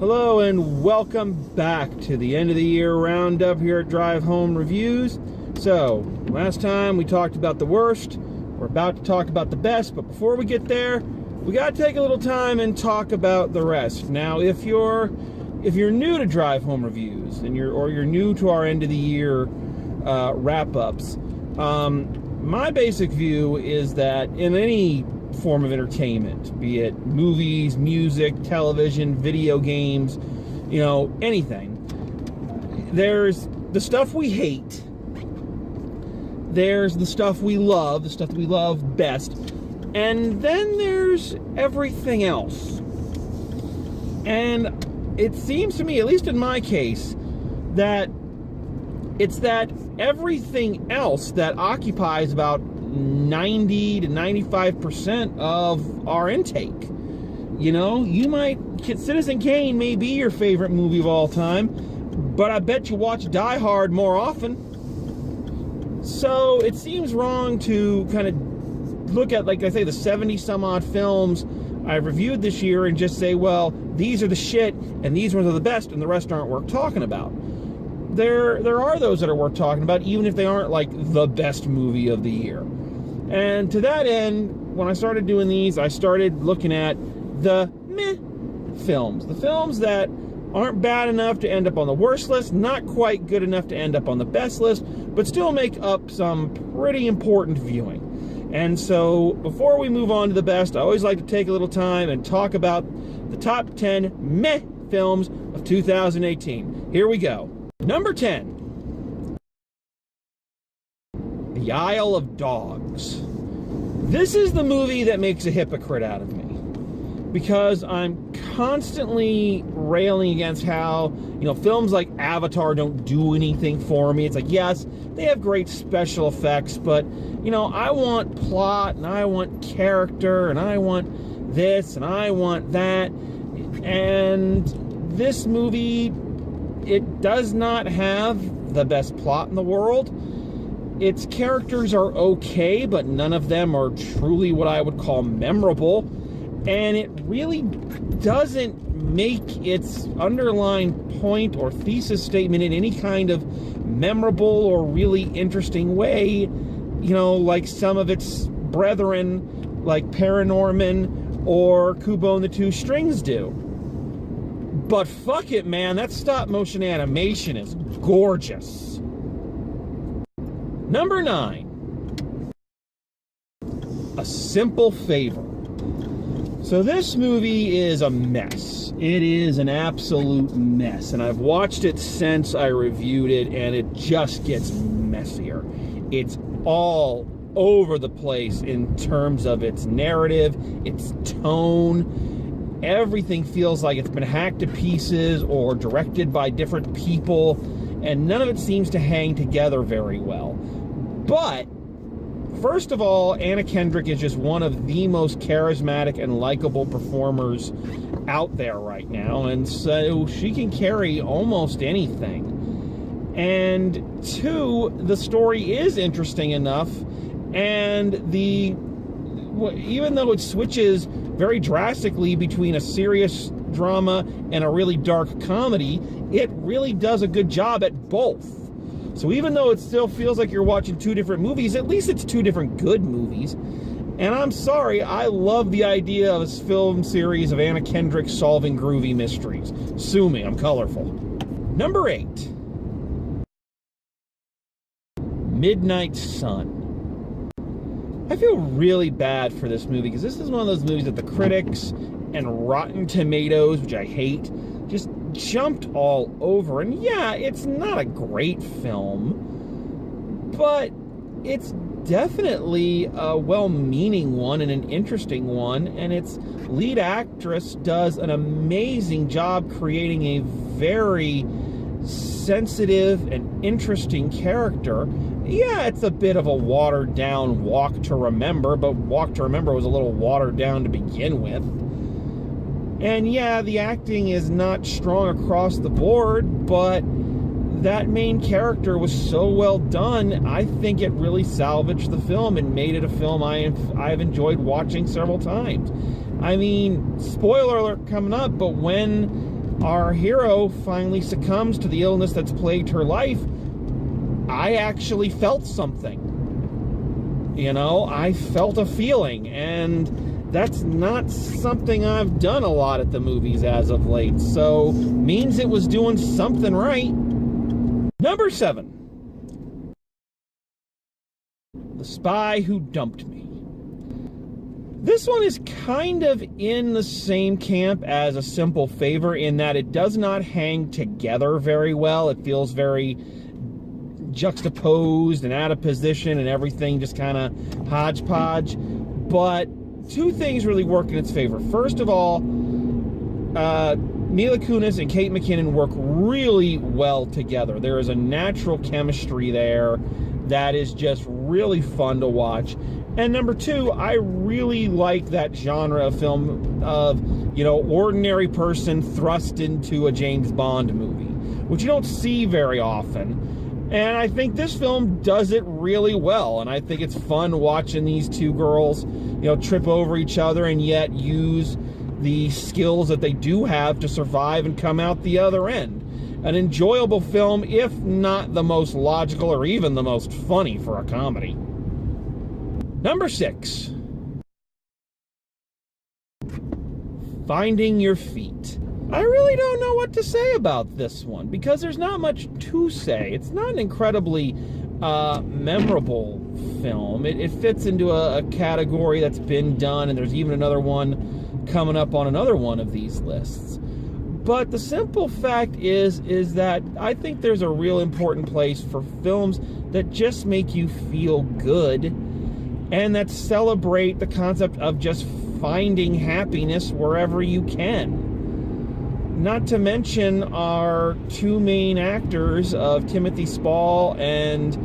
Hello and welcome back to the end of the year roundup here at Drive Home Reviews. So, last time we talked about the worst. We're about to talk about the best, but before we get there, we got to take a little time and talk about the rest. Now, if you're new to Drive Home Reviews and you're new to our end of the year wrap-ups, my basic view is that in any form of entertainment, be it movies, music, television, video games, anything, there's the stuff we hate, there's the stuff we love, the stuff that we love best, and then there's everything else. And it seems to me, at least in my case, that it's that everything else that occupies about 90 to 95% of our intake. Citizen Kane may be your favorite movie of all time, but I bet you watch Die Hard more often. So it seems wrong to kind of look at, like I say, the 70 some odd films I've reviewed this year and just say, well, these are the shit and these ones are the best and the rest aren't worth talking about. There are those that are worth talking about, even if they aren't like the best movie of the year. And to that end, when I started doing these, I started looking at the meh films. The films that aren't bad enough to end up on the worst list, not quite good enough to end up on the best list, but still make up some pretty important viewing. And so, before we move on to the best, I always like to take a little time and talk about the top 10 meh films of 2018. Here we go. Number 10. The Isle of Dogs. This is the movie that makes a hypocrite out of me, because I'm constantly railing against how, films like Avatar don't do anything for me. It's like, yes, they have great special effects, but, I want plot, and I want character, and I want this, and I want that. And this movie, it does not have the best plot in the world. Its characters are okay, but none of them are truly what I would call memorable. And it really doesn't make its underlying point or thesis statement in any kind of memorable or really interesting way, like some of its brethren, like Paranorman or Kubo and the Two Strings do. But fuck it, man, that stop-motion animation is gorgeous. Number 9. A Simple Favor. So this movie is a mess. It is an absolute mess. And I've watched it since I reviewed it, and it just gets messier. It's all over the place in terms of its narrative, its tone. Everything feels like it's been hacked to pieces or directed by different people, and none of it seems to hang together very well. But, first of all, Anna Kendrick is just one of the most charismatic and likable performers out there right now, and so she can carry almost anything. And 2, the story is interesting enough, and even though it switches very drastically between a serious drama and a really dark comedy, it really does a good job at both. So even though it still feels like you're watching 2 different movies, at least it's 2 different good movies. And I'm sorry, I love the idea of a film series of Anna Kendrick solving groovy mysteries. Sue me, I'm colorful. Number 8. Midnight Sun. I feel really bad for this movie, because this is one of those movies that the critics and Rotten Tomatoes, which I hate, just jumped all over. And yeah, it's not a great film, but it's definitely a well-meaning one and an interesting one, and its lead actress does an amazing job creating a very sensitive and interesting character. Yeah, it's a bit of a watered-down Walk to Remember, but Walk to Remember was a little watered down to begin with. And yeah, the acting is not strong across the board, but that main character was so well done, I think it really salvaged the film and made it a film I've enjoyed watching several times. I mean, spoiler alert coming up, but when our hero finally succumbs to the illness that's plagued her life, I actually felt something. You know, I felt a feeling, and that's not something I've done a lot at the movies as of late, so means it was doing something right. Number 7. The Spy Who Dumped Me. This one is kind of in the same camp as A Simple Favor in that it does not hang together very well. It feels very juxtaposed and out of position, and everything just kind of hodgepodge. But two things really work in its favor. First of all, Mila Kunis and Kate McKinnon work really well together. There is a natural chemistry there that is just really fun to watch. And number 2, I really like that genre of film of, you know, ordinary person thrust into a James Bond movie, which you don't see very often. And I think this film does it really well, and I think it's fun watching these two girls, you know, trip over each other and yet use the skills that they do have to survive and come out the other end. An enjoyable film, if not the most logical or even the most funny for a comedy. Number 6. Finding Your Feet. I really don't know what to say about this one, because there's not much to say. It's not an incredibly memorable film. It fits into a category that's been done, and there's even another one coming up on another one of these lists. But the simple fact is that I think there's a real important place for films that just make you feel good and that celebrate the concept of just finding happiness wherever you can. Not to mention our two main actors of Timothy Spall and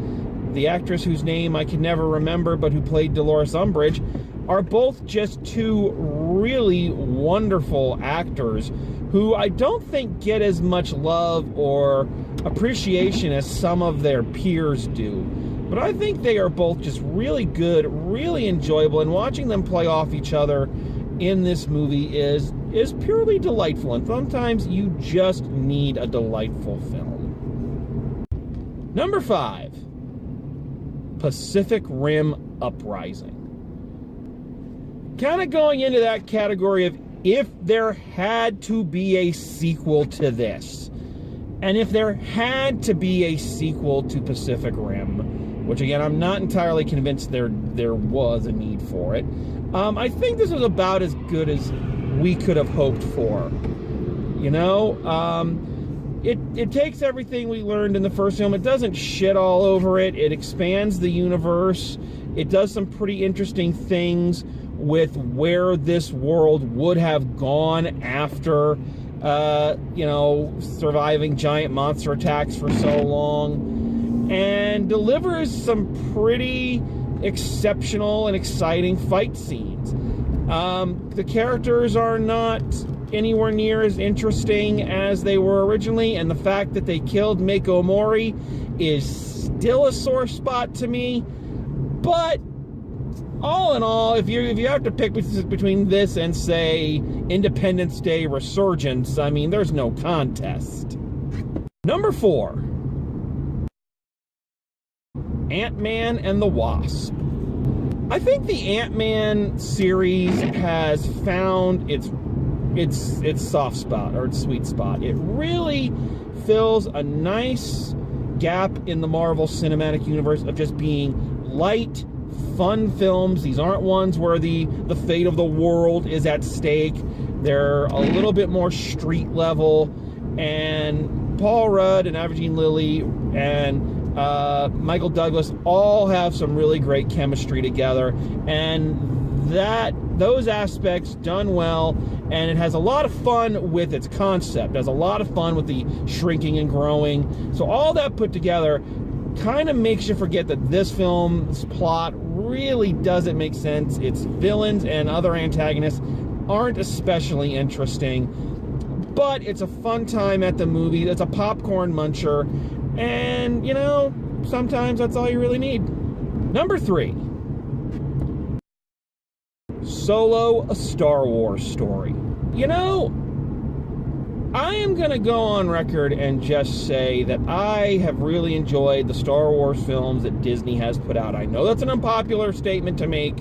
the actress whose name I can never remember but who played Dolores Umbridge are both just two really wonderful actors who I don't think get as much love or appreciation as some of their peers do. But I think they are both just really good, really enjoyable, and watching them play off each other in this movie is purely delightful, and sometimes you just need a delightful film. Number 5, Pacific Rim Uprising. Kind of going into that category of if there had to be a sequel to this, and if there had to be a sequel to Pacific Rim, which again, I'm not entirely convinced there was a need for it, I think this was about as good as we could have hoped for. You know, it takes everything we learned in the first film. It doesn't shit all over it. It expands the universe. It does some pretty interesting things with where this world would have gone after, you know, surviving giant monster attacks for so long, and delivers some pretty exceptional and exciting fight scenes. The characters are not anywhere near as interesting as they were originally, and the fact that they killed Mako Mori is still a sore spot to me. But all in all, if you have to pick between this and, say, Independence Day Resurgence, I mean, there's no contest. Number 4, AntMan and the Wasp. I think the AntMan series has found its soft spot, or its sweet spot. It really fills a nice gap in the Marvel Cinematic Universe of just being light, fun films. These aren't ones where the fate of the world is at stake. They're a little bit more street level, and Paul Rudd and Evangeline Lilly and Michael Douglas all have some really great chemistry together, and those aspects done well, and it has a lot of fun with its concept. It has a lot of fun with the shrinking and growing. So all that put together kind of makes you forget that this film's plot really doesn't make sense. Its villains and other antagonists aren't especially interesting, but it's a fun time at the movie. It's a popcorn muncher, and, you know, sometimes that's all you really need. Number 3, Solo: A Star Wars Story. You know, I am going to go on record and just say that I have really enjoyed the Star Wars films that Disney has put out. I know that's an unpopular statement to make,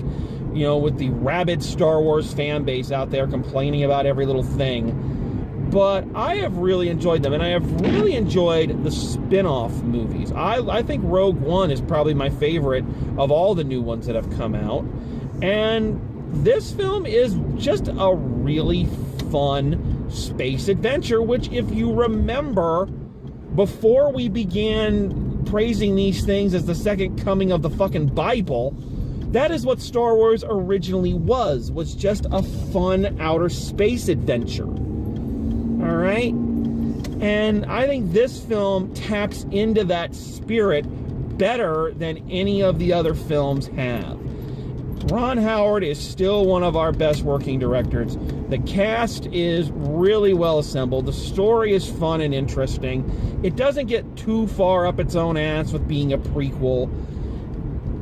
you know, with the rabid Star Wars fan base out there complaining about every little thing. But I have really enjoyed them, and I have really enjoyed the spin-off movies. I think Rogue One is probably my favorite of all the new ones that have come out. And this film is just a really fun space adventure, which, if you remember, before we began praising these things as the second coming of the fucking Bible, that is what Star Wars originally was just a fun outer space adventure. All right? And I think this film taps into that spirit better than any of the other films have. Ron Howard is still one of our best working directors. The cast is really well assembled. The story is fun and interesting. It doesn't get too far up its own ass with being a prequel.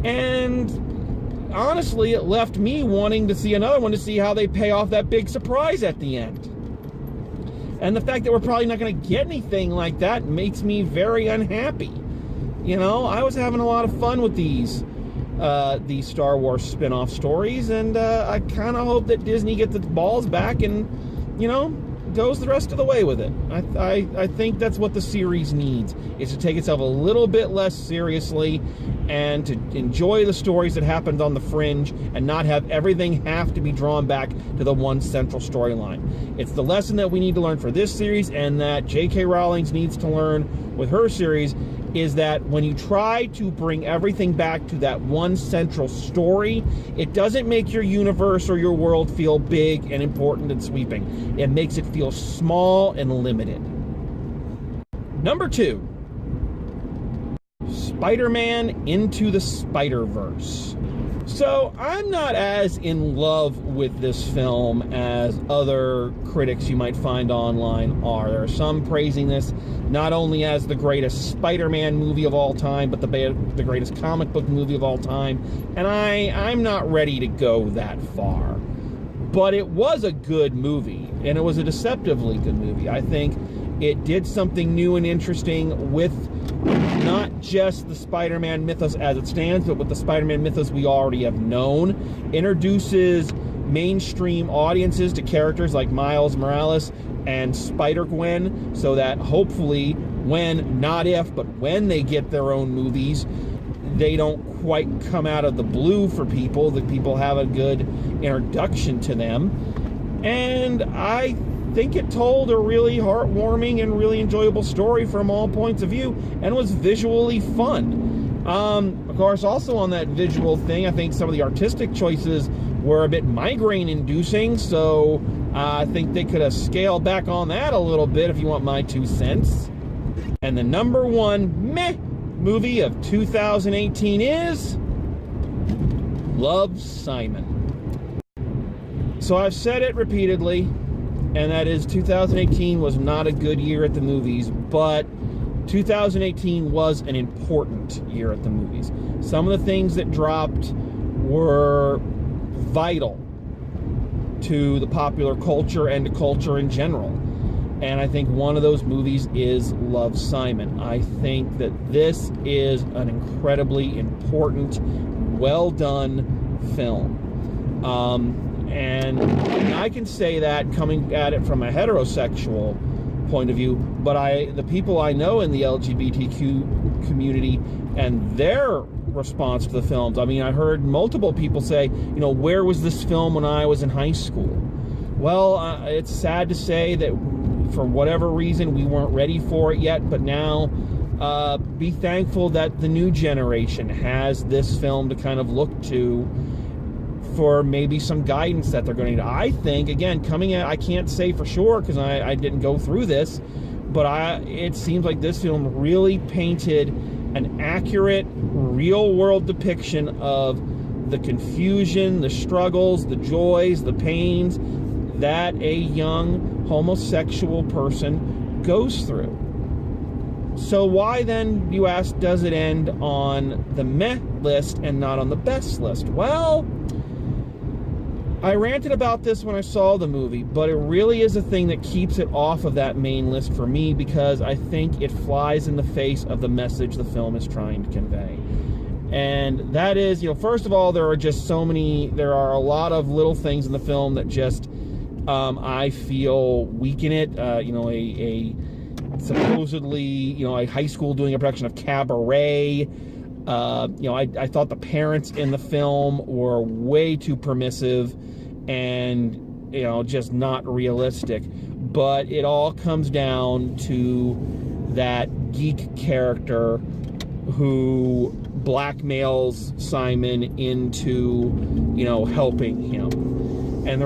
And honestly, it left me wanting to see another one to see how they pay off that big surprise at the end. And the fact that we're probably not going to get anything like that makes me very unhappy. You know, I was having a lot of fun with these Star Wars spin-off stories, and I kind of hope that Disney gets its balls back and, you know, goes the rest of the way with it. I think that's what the series needs, is to take itself a little bit less seriously and to enjoy the stories that happened on the fringe and not have everything have to be drawn back to the one central storyline. It's the lesson that we need to learn for this series, and that J.K. Rowling needs to learn with her series, is that when you try to bring everything back to that one central story, it doesn't make your universe or your world feel big and important and sweeping. It makes it feel small and limited. Number 2, Spider-Man Into the Spider-Verse. So I'm not as in love with this film as other critics you might find online are. There are some praising this not only as the greatest Spider-Man movie of all time, but the greatest comic book movie of all time. And I'm not ready to go that far. But it was a good movie, and it was a deceptively good movie. I think it did something new and interesting with not just the Spider-Man mythos as it stands, but with the Spider-Man mythos we already have known. Introduces mainstream audiences to characters like Miles Morales and Spider-Gwen, so that hopefully when, not if, but when they get their own movies, they don't quite come out of the blue for people, that people have a good introduction to them. And I think it told a really heartwarming and really enjoyable story from all points of view, and was visually fun. Of course, also on that visual thing, I think some of the artistic choices were a bit migraine-inducing, so I think they could have scaled back on that a little bit, if you want my 2 cents. And the number 1 meh movie of 2018 is Love, Simon. So I've said it repeatedly, and that is 2018 was not a good year at the movies, but 2018 was an important year at the movies. Some of the things that dropped were vital to the popular culture and to culture in general. And I think one of those movies is Love, Simon. I think that this is an incredibly important, well-done film. And I can say that coming at it from a heterosexual point of view, but the people I know in the LGBTQ community and their response to the films, I mean, I heard multiple people say, you know, where was this film when I was in high school? Well, it's sad to say that for whatever reason we weren't ready for it yet, but now be thankful that the new generation has this film to kind of look to for maybe some guidance that they're going to need. I think, again, coming at, I can't say for sure because I didn't go through this, but it seems like this film really painted an accurate, real-world depiction of the confusion, the struggles, the joys, the pains that a young homosexual person goes through. So why then, you ask, does it end on the meh list and not on the best list? Well, I ranted about this when I saw the movie, but it really is a thing that keeps it off of that main list for me, because I think it flies in the face of the message the film is trying to convey. And that is, first of all, there are a lot of little things in the film that just, I feel weaken it. Supposedly, a high school doing a production of Cabaret. I thought the parents in the film were way too permissive and, just not realistic. But it all comes down to that geek character who blackmails Simon into, helping him. And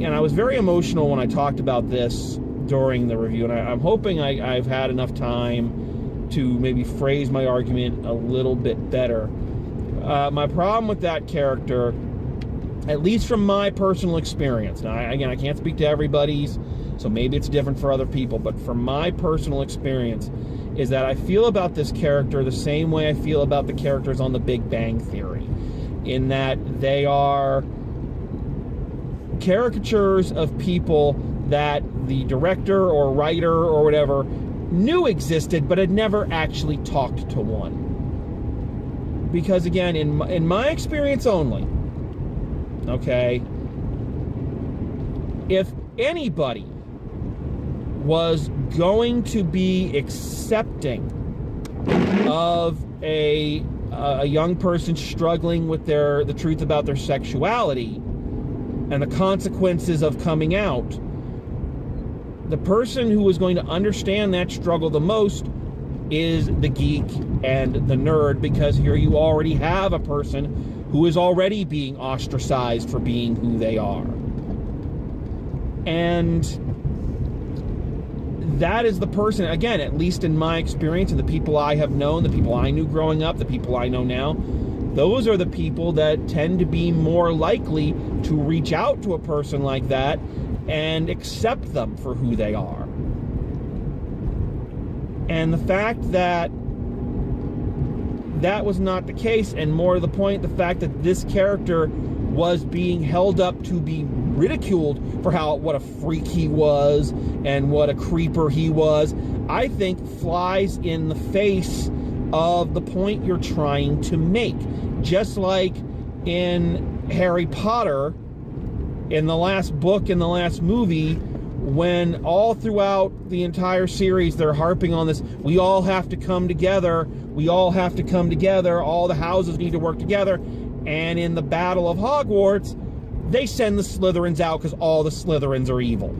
I was very emotional when I talked about this during the review, and I'm hoping I've had enough time to maybe phrase my argument a little bit better. My problem with that character, at least from my personal experience, now I can't speak to everybody's, so maybe it's different for other people, but from my personal experience, is that I feel about this character the same way I feel about the characters on The Big Bang Theory, in that they are caricatures of people that the director or writer or whatever knew existed but had never actually talked to one. Because again, in my experience only, okay, if anybody was going to be accepting of a young person struggling with the truth about their sexuality and the consequences of coming out, the person who is going to understand that struggle the most is the geek and the nerd, because here you already have a person who is already being ostracized for being who they are. And that is the person, again, at least in my experience, and the people I have known, the people I knew growing up, the people I know now, those are the people that tend to be more likely to reach out to a person like that and accept them for who they are. And the fact that that was not the case, and more to the point, the fact that this character was being held up to be ridiculed for what a freak he was and what a creeper he was, I think flies in the face of the point you're trying to make. Just like in Harry Potter, in the last book, in the last movie, when all throughout the entire series they're harping on this, we all have to come together, all the houses need to work together, and in the Battle of Hogwarts, they send the Slytherins out because all the Slytherins are evil.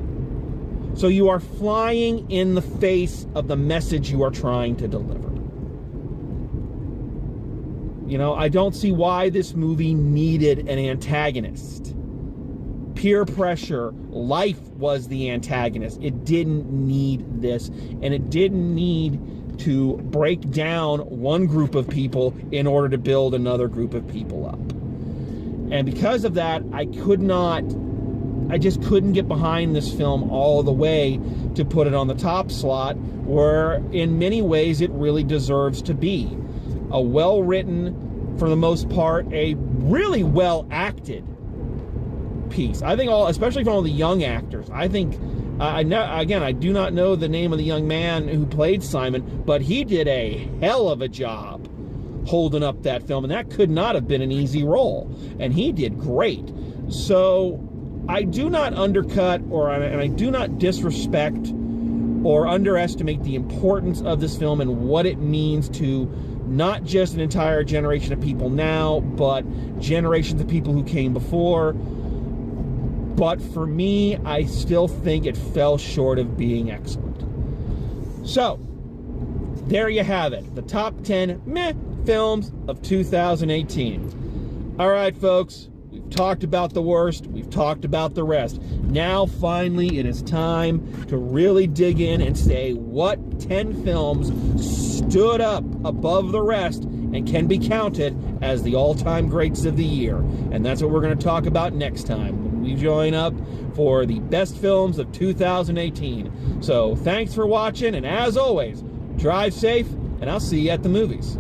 So you are flying in the face of the message you are trying to deliver. I don't see why this movie needed an antagonist. Peer pressure, life was the antagonist. It didn't need this, and it didn't need to break down one group of people in order to build another group of people up. And because of that, I just couldn't get behind this film all the way to put it on the top slot, where in many ways it really deserves to be. A well-written, for the most part, a really well-acted piece. I think especially from all the young actors, I think, I do not know the name of the young man who played Simon, but he did a hell of a job holding up that film, and that could not have been an easy role, and he did great. So I do not undercut and I do not disrespect or underestimate the importance of this film and what it means to not just an entire generation of people now, but generations of people who came before. But for me, I still think it fell short of being excellent. So, there you have it. The top 10 meh films of 2018. All right, folks. We've talked about the worst. We've talked about the rest. Now, finally, it is time to really dig in and say what 10 films stood up above the rest and can be counted as the all-time greats of the year. And that's what we're going to talk about next time when we join up for the best films of 2018. So, thanks for watching, and as always, drive safe, and I'll see you at the movies.